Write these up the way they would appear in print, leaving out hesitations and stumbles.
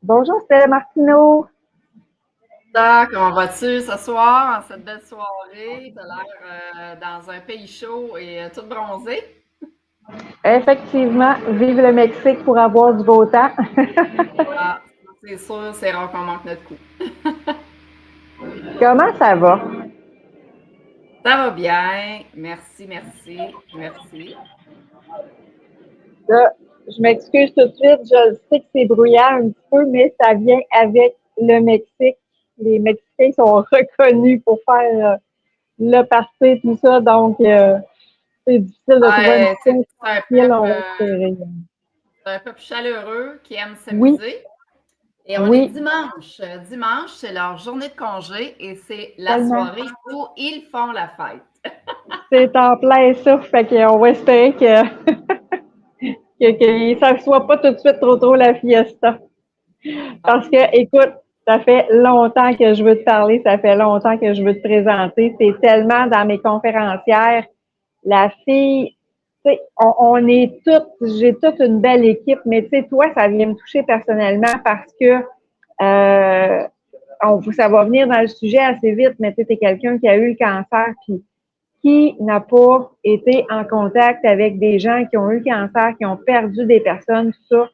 Bonjour, Stella Martineau. Comment vas-tu ce soir, en cette belle soirée? Tu as l'air dans un pays chaud et toute bronzée. Effectivement, vive le Mexique pour avoir du beau temps. Ah, c'est sûr, c'est rare qu'on manque notre coup. Comment ça va? Ça va bien. Merci, merci, merci. Là, je m'excuse tout de suite, je sais que c'est brouillard un petit peu, mais ça vient avec le Mexique. Les Mexicains sont reconnus pour faire le party, tout ça, donc c'est difficile de trouver un Ouais, petit coin c'est un tranquille, on peuple, va espérer. c'est un peuple chaleureux qui aime Oui, s'amuser. Et on est oui, dimanche. Dimanche, c'est leur journée de congé et c'est la tellement. soirée où ils font la fête. C'est en plein ça, fait qu'on va espérer que ça ne soit pas tout de suite trop la fiesta. Bon, Parce que, écoute, ça fait longtemps que je veux te parler, ça fait longtemps que je veux te présenter. C'est tellement dans mes conférencières. La fille, tu sais, on est toutes, j'ai toute une belle équipe, mais tu sais, toi, ça vient me toucher personnellement parce que ça va venir dans le sujet assez vite, mais tu sais, t'es quelqu'un qui a eu le cancer, puis qui n'a pas été en contact avec des gens qui ont eu le cancer, qui ont perdu des personnes, tout ça,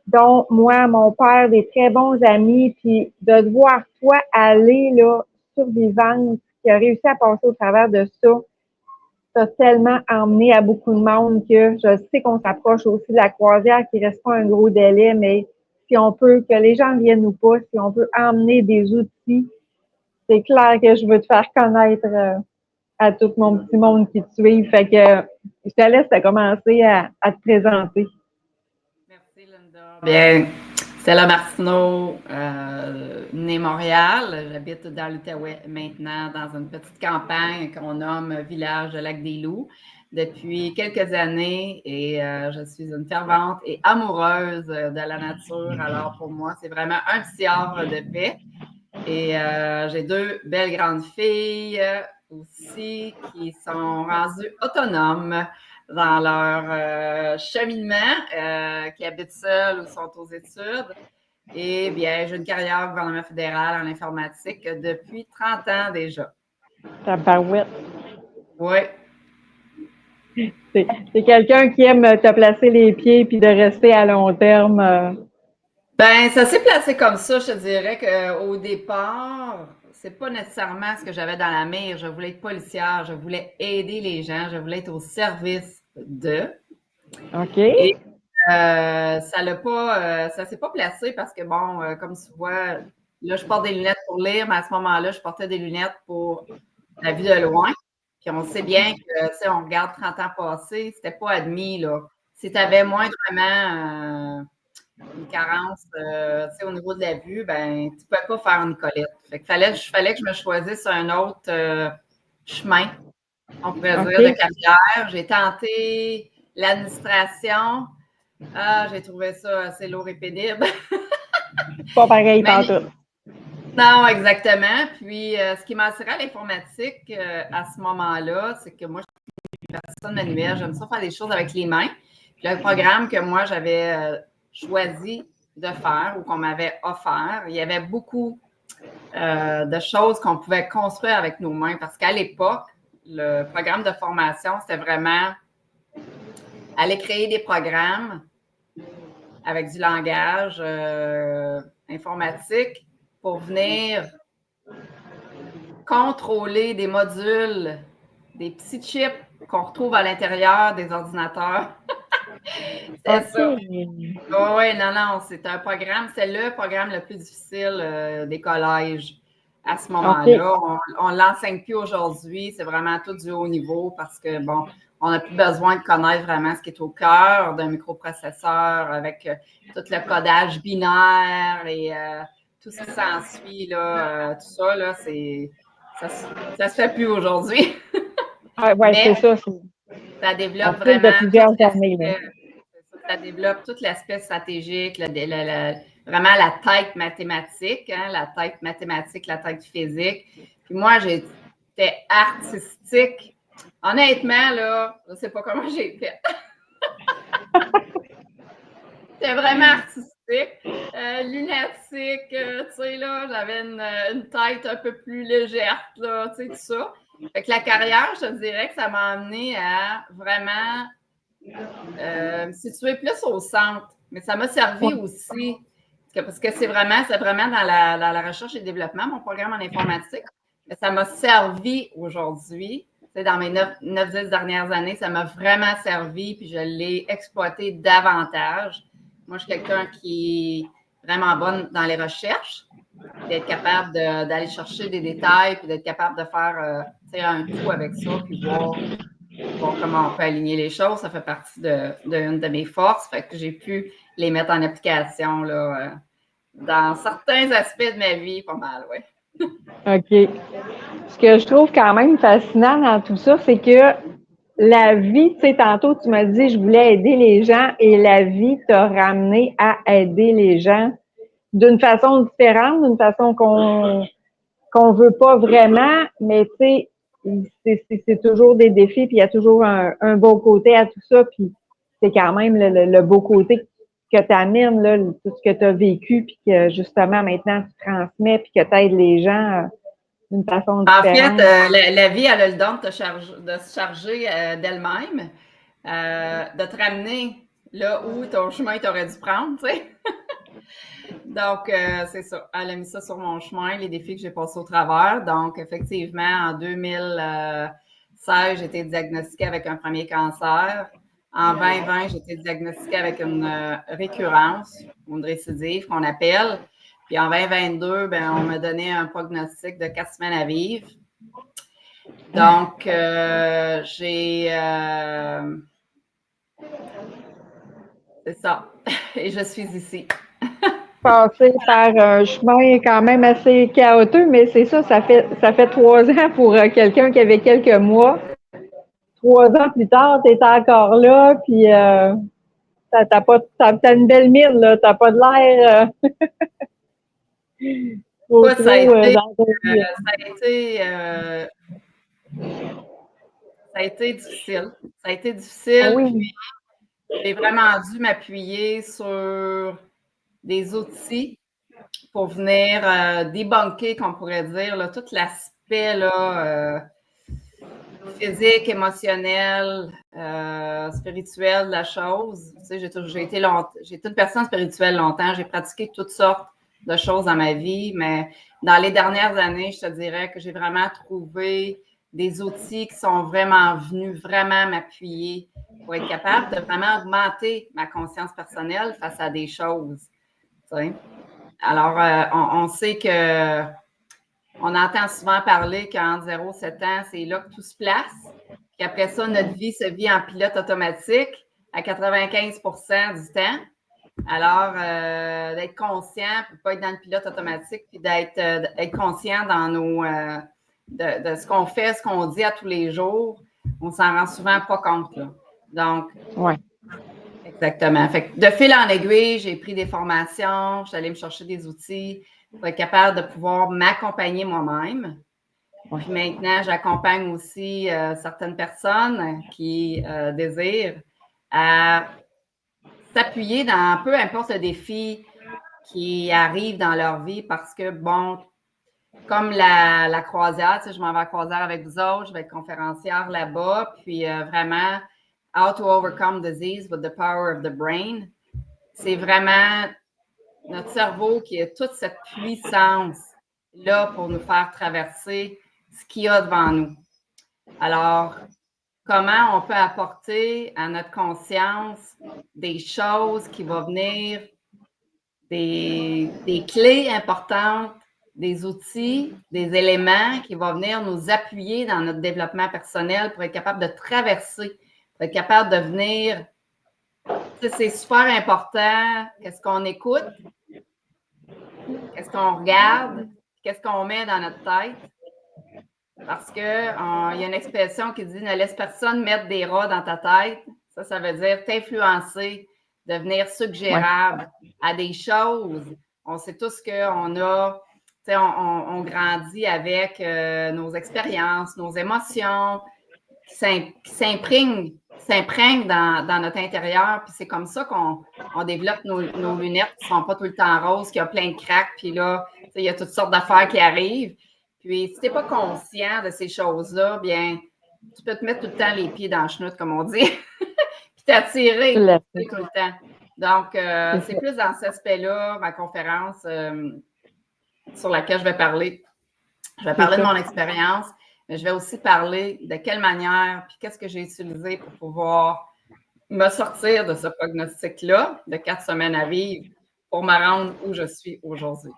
dont moi, mon père, des très bons amis, puis de te voir toi aller là, survivante, qui a réussi à passer au travers de ça, t'as tellement emmené à beaucoup de monde que je sais qu'on s'approche aussi de la croisière, qu'il reste pas un gros délai, mais si on peut, que les gens viennent ou pas, si on peut emmener des outils, c'est clair que je veux te faire connaître à tout mon petit monde qui te suit. Fait que je te laisse commencer à te présenter. merci Linda. Bien, Stella Martineau, née Montréal. J'habite dans l'Outaouais maintenant, dans une petite campagne qu'on nomme Village de Lac-des-Loups depuis quelques années et je suis une fervente et amoureuse de la nature. Alors pour moi, c'est vraiment un petit havre de paix. Et j'ai deux belles grandes filles aussi qui sont rendues autonomes dans leur cheminement, qui habitent seules ou sont aux études. Et bien, j'ai une carrière au gouvernement fédéral en informatique depuis 30 ans déjà. Ta barouette. Oui. C'est quelqu'un qui aime te placer les pieds puis de rester à long terme. Ben, ça s'est placé comme ça. Je te dirais qu'au départ, c'est pas nécessairement ce que j'avais dans la mire. Je voulais être policière, je voulais aider les gens, je voulais être au service d'eux. OK? Et ça s'est pas placé parce que bon, comme tu vois, là, je porte des lunettes pour lire, mais à ce moment-là, je portais des lunettes pour la vue de loin. Puis on sait bien que, tu sais, on regarde 30 ans passés, c'était pas admis, là. Si tu avais moindrement une carence, tu sais, au niveau de la vue, ben, tu pouvais pas faire une collette. Fait que fallait que je me choisisse un autre chemin, on pourrait dire, de OK? carrière. J'ai tenté l'administration. Ah, j'ai trouvé ça assez lourd et pénible. Pas pareil Mais pantoute. non, exactement. Puis, ce qui m'a attiré à l'informatique à ce moment-là, c'est que moi, je suis une personne manuelle. J'aime ça faire des choses avec les mains. Puis, le programme que moi, j'avais choisi de faire ou qu'on m'avait offert, il y avait beaucoup de choses qu'on pouvait construire avec nos mains parce qu'à l'époque, le programme de formation, c'était vraiment aller créer des programmes avec du langage informatique pour venir contrôler des modules, des petits chips qu'on retrouve à l'intérieur des ordinateurs. C'est ça. OK. Oh, oui, non, non, c'est un programme, c'est le programme le plus difficile des collèges à ce OK. moment-là. On ne l'enseigne plus aujourd'hui, c'est vraiment tout du haut niveau parce que, bon, on n'a plus besoin de connaître vraiment ce qui est au cœur d'un microprocesseur avec tout le codage binaire et tout ce qui s'ensuit, là, tout ça, là, ça se fait plus aujourd'hui. Ouais, ouais, Mais c'est ça. ça On développe file de vraiment tout plusieurs années, là. l'aspect, ça développe tout l'aspect stratégique, vraiment la tête mathématique, hein, la tête mathématique, la tête physique. Puis moi, j'étais artistique. Honnêtement, là, je ne sais pas comment j'ai fait. C'était vraiment artistique. lunatique, tu sais, là, j'avais une tête un peu plus légère, là, tu sais, tout ça. Fait que la carrière, je te dirais que ça m'a amené à vraiment me situer plus au centre. Mais ça m'a servi aussi, parce que c'est vraiment dans la recherche et développement, mon programme en informatique. Mais ça m'a servi aujourd'hui. Dans mes 9-10 dernières années, ça m'a vraiment servi, puis je l'ai exploité davantage. Moi, je suis quelqu'un qui est vraiment bonne dans les recherches, d'être capable d'aller chercher des détails, puis d'être capable de faire un tout avec ça, puis voir comment on peut aligner les choses. Ça fait partie d'une de mes forces. Fait que j'ai pu les mettre en application là, dans certains aspects de ma vie, pas mal, oui. OK. Ce que je trouve quand même fascinant dans tout ça, c'est que la vie, tu sais, tantôt, tu m'as dit, je voulais aider les gens et la vie t'a ramené à aider les gens d'une façon différente, d'une façon qu'on veut pas vraiment, mais tu sais, c'est toujours des défis, puis il y a toujours un beau côté à tout ça, puis c'est quand même le beau côté que tu amènes, là, tout ce que tu as vécu, puis que justement maintenant tu transmets, puis que tu aides les gens d'une façon En fait, différente. la vie, elle a le don de se charger d'elle-même, de te ramener là où ton chemin t'aurait dû prendre, tu sais. Donc, c'est ça. Elle a mis ça sur mon chemin, les défis que j'ai passés au travers. Donc, effectivement, en 2016, j'ai été diagnostiquée avec un premier cancer. En 2020, j'ai été diagnostiquée avec une récurrence ou une récidive qu'on appelle. Puis en 2022, ben, on m'a donné un prognostic de 4 semaines à vivre. Donc, c'est ça. Et je suis ici. Passer par un chemin quand même assez chaotique, mais c'est ça, ça fait 3 ans pour quelqu'un qui avait quelques mois. 3 ans plus tard, tu es encore là, puis t'as une belle mine, là. T'as pas de l'air trop Ça a été, dans ta vie. ça a été difficile. Ça a été Ah difficile, oui. puis j'ai vraiment dû m'appuyer sur des outils pour venir débunker, qu'on pourrait dire, là, tout l'aspect là, physique, émotionnel, spirituel de la chose. Tu sais, j'ai été une personne spirituelle longtemps. J'ai pratiqué toutes sortes de choses dans ma vie, mais dans les dernières années, je te dirais que j'ai vraiment trouvé des outils qui sont vraiment venus vraiment m'appuyer pour être capable de vraiment augmenter ma conscience personnelle face à des choses. Tu sais. Alors, on sait que on entend souvent parler qu'entre 0 et 7 ans, c'est là que tout se place. Puis après ça, notre vie se vit en pilote automatique à 95 du temps. Alors, d'être conscient, puis pas être dans le pilote automatique, puis d'être conscient dans de ce qu'on fait, ce qu'on dit à tous les jours, on s'en rend souvent pas compte. Là. Donc, ouais. Exactement. Fait que de fil en aiguille, j'ai pris des formations, je suis allée me chercher des outils pour être capable de pouvoir m'accompagner moi-même. Puis maintenant, j'accompagne aussi certaines personnes qui désirent à s'appuyer dans peu importe le défi qui arrive dans leur vie parce que, bon, comme la croisière, tu sais, je m'en vais à croisière avec vous autres, je vais être conférencière là-bas, puis vraiment, How to Overcome Disease with the Power of the Brain. C'est vraiment notre cerveau qui a toute cette puissance là pour nous faire traverser ce qu'il y a devant nous. Alors, comment on peut apporter à notre conscience des choses qui vont venir, des clés importantes, des outils, des éléments qui vont venir nous appuyer dans notre développement personnel pour être capable de traverser, pour être capable de venir. C'est super important qu'est-ce qu'on écoute, qu'est-ce qu'on regarde, qu'est-ce qu'on met dans notre tête. Parce qu'il y a une expression qui dit « Ne laisse personne mettre des rats dans ta tête ». Ça veut dire t'influencer, devenir suggérable à des choses. On sait tous qu'on a, on grandit avec nos expériences, nos émotions qui s'imprègnent s'imprègne dans notre intérieur. Puis c'est comme ça qu'on développe nos lunettes qui ne sont pas tout le temps roses, qui ont plein de craques. Puis là, il y a toutes sortes d'affaires qui arrivent. Puis si tu n'es pas conscient de ces choses-là, bien, tu peux te mettre tout le temps les pieds dans le chenoute, comme on dit, puis t'attirer tout le temps. Donc, c'est plus dans cet aspect-là, ma conférence sur laquelle je vais parler. Je vais parler de mon expérience, mais je vais aussi parler de quelle manière, puis qu'est-ce que j'ai utilisé pour pouvoir me sortir de ce prognostic-là, de 4 semaines à vivre, pour me rendre où je suis aujourd'hui.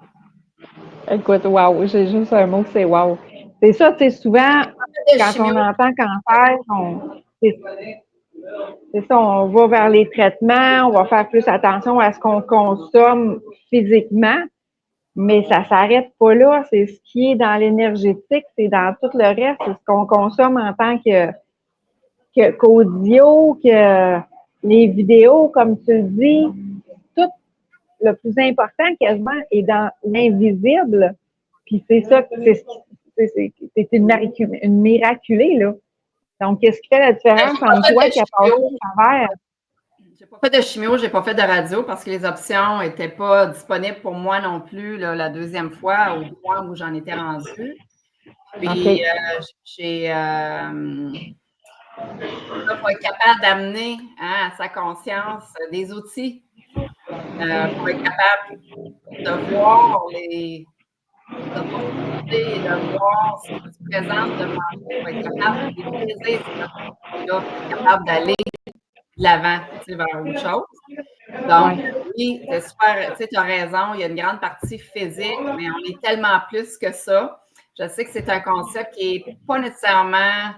Écoute, wow, j'ai juste un mot, c'est wow. C'est ça, tu sais, souvent, quand on entend cancer, c'est ça, on va vers les traitements, on va faire plus attention à ce qu'on consomme physiquement, mais ça s'arrête pas là. C'est ce qui est dans l'énergétique, c'est dans tout le reste, c'est ce qu'on consomme en tant qu'audio, que les vidéos, comme tu le dis, tout le plus important quasiment est dans l'invisible. Puis c'est ça, c'est une miraculée, là. Donc, qu'est-ce qui fait la différence entre toi qui a passé au travers? J'ai pas fait de chimio, j'ai pas fait de radio parce que les options n'étaient pas disponibles pour moi non plus là, la deuxième fois au point où j'en étais rendue. Puis, il faut être capable d'amener à sa conscience des outils pour être capable de voir les opportunités et de voir ce qui se présente devant nous, pour être capable de saisir ces opportunités-là, pour être capable d'aller de l'avant vers autre chose. Donc, oui, tu as raison, il y a une grande partie physique, mais on est tellement plus que ça. Je sais que c'est un concept qui n'est pas nécessairement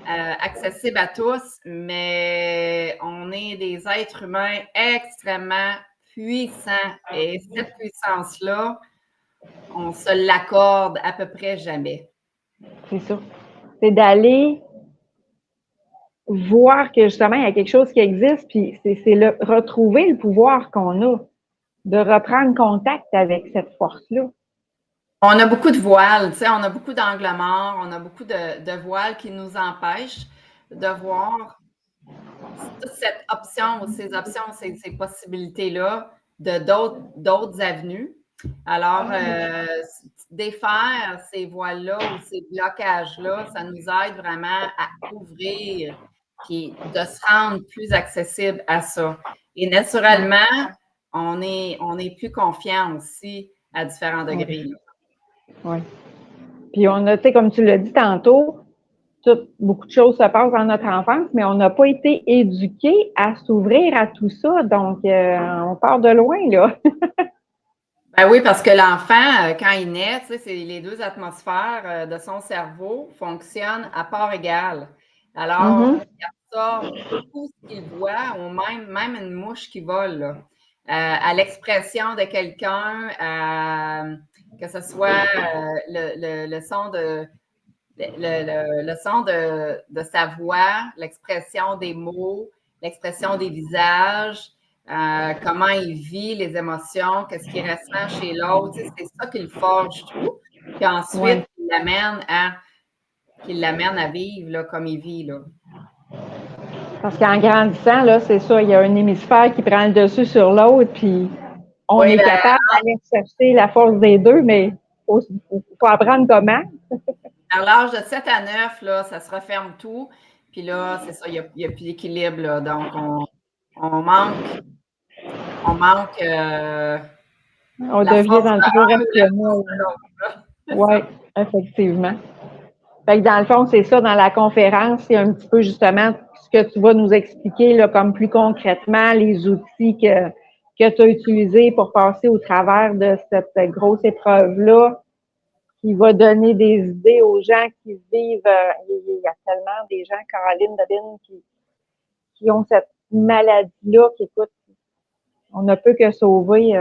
accessible à tous, mais on est des êtres humains extrêmement puissants. Et cette puissance-là, on se l'accorde à peu près jamais. C'est ça. C'est d'aller voir que justement, il y a quelque chose qui existe, puis c'est retrouver le pouvoir qu'on a, de reprendre contact avec cette force-là. On a beaucoup de voiles, tu sais, on a beaucoup d'angles morts, on a beaucoup de voiles qui nous empêchent de voir toute cette option, ces options, ces possibilités-là de d'autres avenues. Alors, défaire ces voiles-là ou ces blocages-là, ça nous aide vraiment à ouvrir puis de se rendre plus accessible à ça. Et naturellement, on est plus confiant aussi à différents degrés. Oui. Puis on a, tu sais, comme tu l'as dit tantôt, beaucoup de choses se passent dans notre enfance, mais on n'a pas été éduqués à s'ouvrir à tout ça. Donc, on part de loin, là. Ben oui, parce que l'enfant, quand il naît, tu sais, les deux atmosphères de son cerveau fonctionnent à part égale. Alors, il absorbe tout ce qu'il voit, ou même une mouche qui vole, là, à l'expression de quelqu'un, que ce soit le son le son de sa voix, l'expression des mots, l'expression des visages, comment il vit les émotions, qu'est-ce qu'il ressent chez l'autre. C'est ça qui le forge tout. Puis ensuite, qu'il l'amène à vivre là, comme il vit. Là. Parce qu'en grandissant, là, c'est ça, il y a un hémisphère qui prend le dessus sur l'autre, puis on est capable d'aller chercher la force des deux, mais il faut apprendre comment. À l'âge de 7 à 9, là, ça se referme tout. Puis là, c'est ça, il n'y a plus d'équilibre. Là. Donc, on manque. On devient dans le trop rationnel. Oui, effectivement. Fait que dans le fond, c'est ça, dans la conférence, c'est un petit peu justement ce que tu vas nous expliquer, là, comme plus concrètement, les outils que tu as utilisés pour passer au travers de cette grosse épreuve-là, qui va donner des idées aux gens qui vivent. Il y a tellement des gens, Caroline, Dadine, qui ont cette maladie-là, qui, écoute, on ne peut que sauver.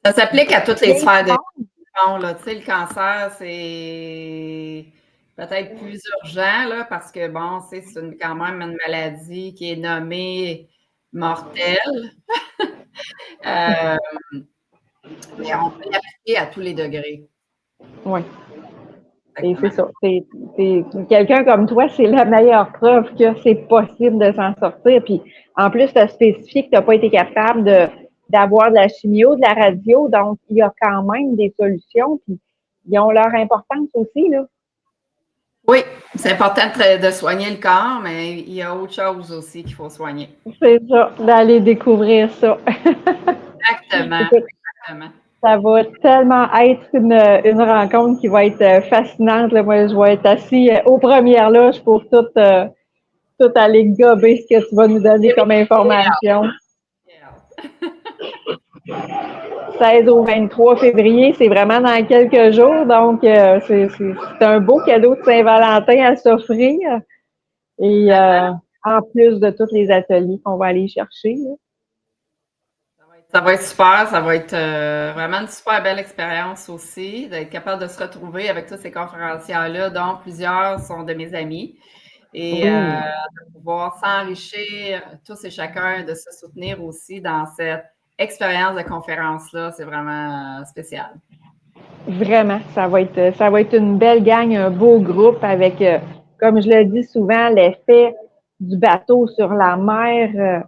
Ça s'applique à toutes les sphères de vie. Là, tu sais, le cancer, c'est peut-être plus urgent, là, parce que, bon, c'est quand même une maladie qui est nommée mortelle. Mais on peut l'appliquer à tous les degrés. Oui. Et c'est ça. Quelqu'un comme toi, c'est la meilleure preuve que c'est possible de s'en sortir. Puis, en plus, tu as spécifié que tu n'as pas été capable d'avoir de la chimio, de la radio. Donc, il y a quand même des solutions. Puis, ils ont leur importance aussi, là. Oui, c'est important de soigner le corps, mais il y a autre chose aussi qu'il faut soigner. C'est ça, d'aller découvrir ça. Exactement. Écoute, Exactement. ça va tellement être une rencontre qui va être fascinante. Là. Moi, je vais être assis aux premières loges pour tout aller gober ce que tu vas nous donner comme information. 16 au 23 février, c'est vraiment dans quelques jours. Donc, c'est un beau cadeau de Saint-Valentin à s'offrir. Et en plus de tous les ateliers qu'on va aller chercher. Là. Ça va être super, ça va être vraiment une super belle expérience aussi, d'être capable de se retrouver avec tous ces conférenciers-là, dont plusieurs sont de mes amis, et de pouvoir s'enrichir tous et chacun, de se soutenir aussi dans cette expérience de conférence-là, c'est vraiment spécial. Vraiment, ça va être une belle gang, un beau groupe avec, comme je le dis souvent, l'effet du bateau sur la mer,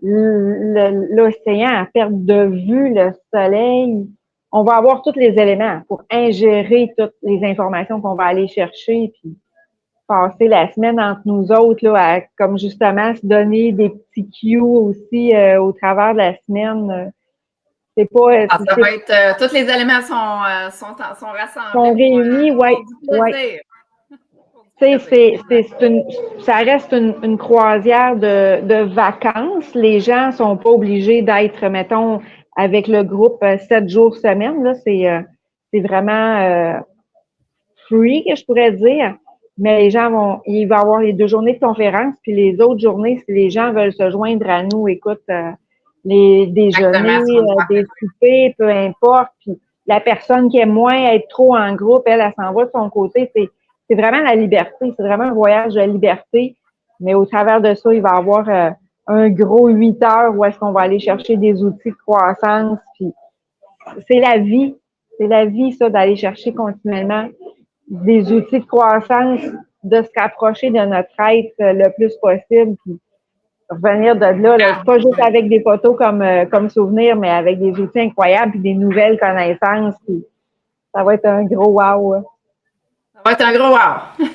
l'océan à perte de vue, le soleil. On va avoir tous les éléments pour ingérer toutes les informations qu'on va aller chercher, puis passer la semaine entre nous autres, là, comme justement se donner des petits cues aussi au travers de la semaine. C'est pas. Ça va être, tous les éléments sont rassemblés Sont réunis, pour oui. du plaisir. Ça reste une croisière de vacances. Les gens sont pas obligés d'être, mettons, avec le groupe 7 jours semaine. Là, c'est vraiment free, que je pourrais dire. Mais les gens il va y avoir les 2 journées de conférence, puis les autres journées, si les gens veulent se joindre à nous, écoute, les déjeuners, des soupers, peu importe. Puis la personne qui aime moins être trop en groupe, elle s'en va de son côté. C'est vraiment la liberté. C'est vraiment un voyage de liberté. Mais au travers de ça, il va y avoir un gros 8 heures où est-ce qu'on va aller chercher des outils de croissance. Puis c'est la vie. C'est la vie, ça, d'aller chercher continuellement des outils de croissance, de se rapprocher de notre être le plus possible. Puis revenir de là, pas juste avec des photos comme souvenir, mais avec des outils incroyables puis des nouvelles connaissances. Puis ça va être un gros wow. Ça va être un gros wow.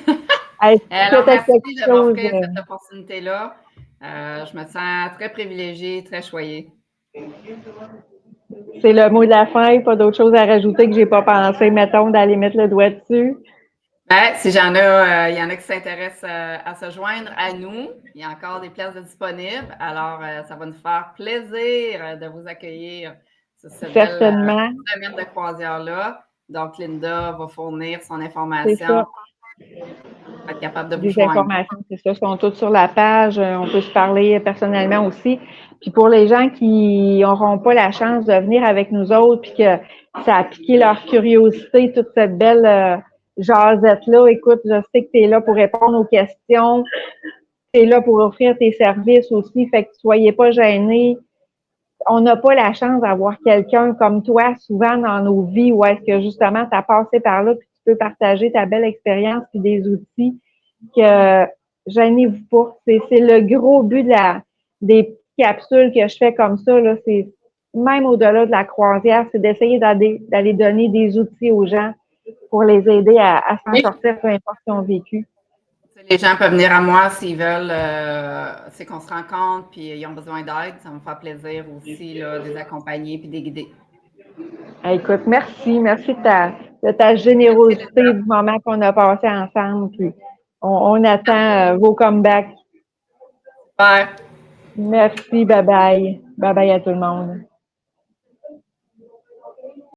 Alors, merci de m'offrir cette opportunité-là. Je me sens très privilégiée, très choyée. C'est le mot de la fin, pas d'autre chose à rajouter que j'ai pas pensé, mettons, d'aller mettre le doigt dessus. Ben, si il y en a qui s'intéressent à se joindre à nous, il y a encore des places disponibles. Alors, ça va nous faire plaisir de vous accueillir sur cette belle semaine de croisière-là. Donc, Linda va fournir son information. Être capable de vous des joindre. Informations, c'est ça, sont toutes sur la page. On peut se parler personnellement aussi. Puis pour les gens qui n'auront pas la chance de venir avec nous autres, puis que ça a piqué leur curiosité, toute cette belle jasette-là, écoute, je sais que tu es là pour répondre aux questions, tu es là pour offrir tes services aussi, fait que soyez pas gênés. On n'a pas la chance d'avoir quelqu'un comme toi souvent dans nos vies où est-ce que justement tu as passé par là puis tu peux partager ta belle expérience puis des outils que gênez-vous pas. C'est le gros but des capsules que je fais comme ça, là, c'est même au-delà de la croisière, c'est d'essayer d'aller donner des outils aux gens pour les aider à s'en sortir, peu importe ce qu'ils ont vécu. Les gens peuvent venir à moi s'ils veulent, c'est qu'on se rencontre puis ils ont besoin d'aide. Ça me fait plaisir aussi là, de les accompagner puis de les guider. Écoute, merci de ta générosité du moment qu'on a passé ensemble. Puis on attend vos comebacks. Super. Merci, bye bye. Bye bye à tout le monde.